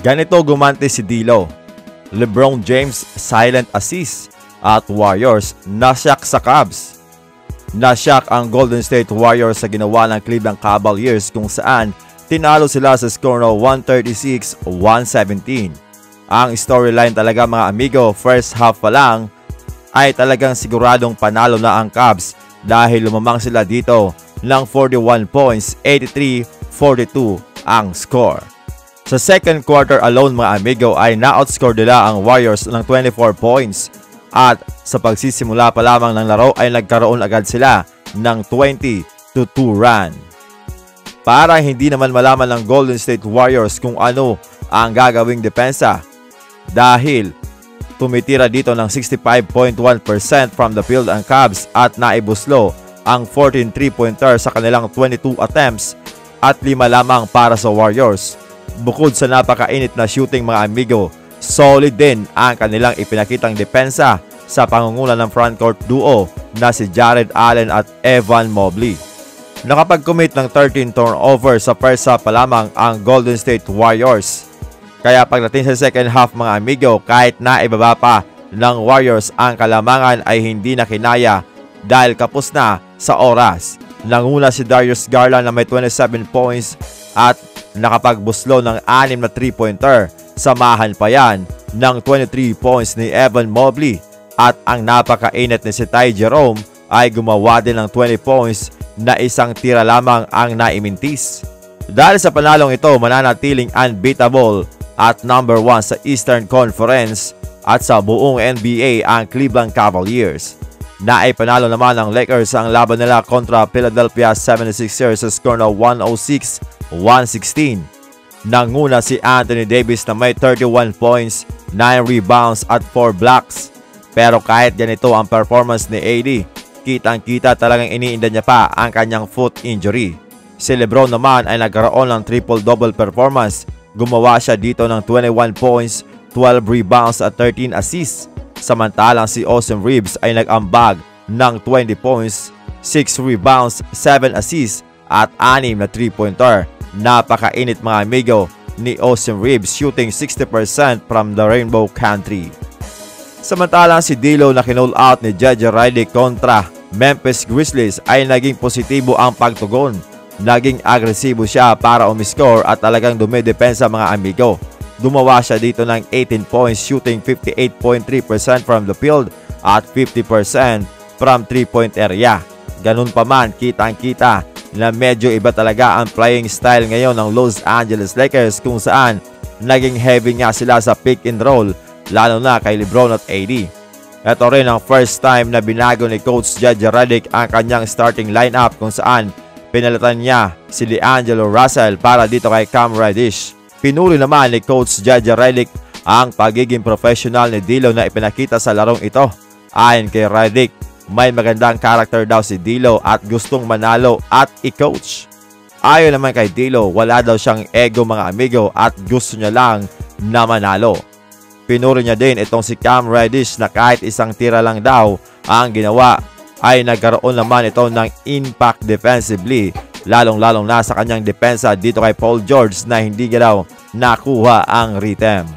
Ganito gumante si D'Lo. LeBron James silent assist at Warriors nasyak sa Cavs. Nasyak ang Golden State Warriors sa ginawa ng Cleveland Cavaliers kung saan tinalo sila sa score na 136-117. Ang storyline talaga mga amigo, first half pa lang ay talagang siguradong panalo na ang Cavs dahil lumamang sila dito ng 41 points, 83-42 ang score. Sa second quarter alone mga amigo ay na-outscore nila ang Warriors ng 24 points at sa pagsisimula pa lamang ng laro ay nagkaroon agad sila ng 20-2 run. Para hindi naman malaman ng Golden State Warriors kung ano ang gagawing depensa dahil tumitira dito ng 65.1% from the field ang Cavs at naibuslo ang 14 3-pointer sa kanilang 22 attempts at 5 lamang para sa Warriors. Bukod sa napakainit na shooting mga amigo, solid din ang kanilang ipinakitang depensa sa pangunguna ng frontcourt duo na si Jared Allen at Evan Mobley. Nakapag-commit ng 13 turnovers sa first half pa lamang ang Golden State Warriors. Kaya pagdating sa second half mga amigo, kahit na ibaba pa ng Warriors ang kalamangan ay hindi na kinaya dahil kapos na sa oras. Nanguna si Darius Garland na may 27 points at nakapagbuslo ng 6 na 3-pointer. Samahan pa yan ng 23 points ni Evan Mobley at ang napakainit ni si Ty Jerome ay gumawa din ng 20 points na isang tira lamang ang naimintis. Dahil sa panalong ito, mananatiling unbeatable at number 1 sa Eastern Conference at sa buong NBA ang Cleveland Cavaliers. Naipanalo naman ng Lakers ang laban nila kontra Philadelphia 76ers sa score na 106-116. Nanguna si Anthony Davis na may 31 points, 9 rebounds at 4 blocks. Pero kahit ganito ang performance ni AD, kitang-kita talagang iniinda niya pa ang kanyang foot injury. Si LeBron naman ay nagkaroon ng triple-double performance. Gumawa siya dito ng 21 points, 12 rebounds at 13 assists. Samantalang si Austin Reeves ay nag-ambag ng 20 points, 6 rebounds, 7 assists at 6 na 3-pointer. Napakainit mga amigo ni Austin Reeves, shooting 60% from the Rainbow Country. Samantalang si D'Lo na kinall out ni JJ Redick kontra Memphis Grizzlies ay naging positibo ang pagtugon. Naging agresibo siya para umiscore at talagang dumidepensa mga amigo. Gumawa siya dito ng 18 points, shooting 58.3% from the field at 50% from 3-point area. Ganun pa man, kitang-kita na medyo iba talaga ang playing style ngayon ng Los Angeles Lakers kung saan naging heavy nga sila sa pick and roll lalo na kay LeBron at AD. Ito rin ang first time na binago ni Coach JJ Redick ang kanyang starting lineup kung saan pinalitan niya si LeAngelo Russell para dito kay Cam Reddish. Pinuri naman ni Coach JJ Redick ang pagiging professional ni D'Lo na ipinakita sa larong ito. Ayon kay Redick, may magandang karakter daw si D'Lo at gustong manalo at i-coach. Ayon naman kay D'Lo, wala daw siyang ego mga amigo at gusto niya lang na manalo. Pinuri niya din itong si Cam Reddish na kahit isang tira lang daw ang ginawa ay nagkaroon naman ito ng impact defensively, lalong-lalong na sa kanyang depensa dito kay Paul George na hindi daw nakuha ang rhythm.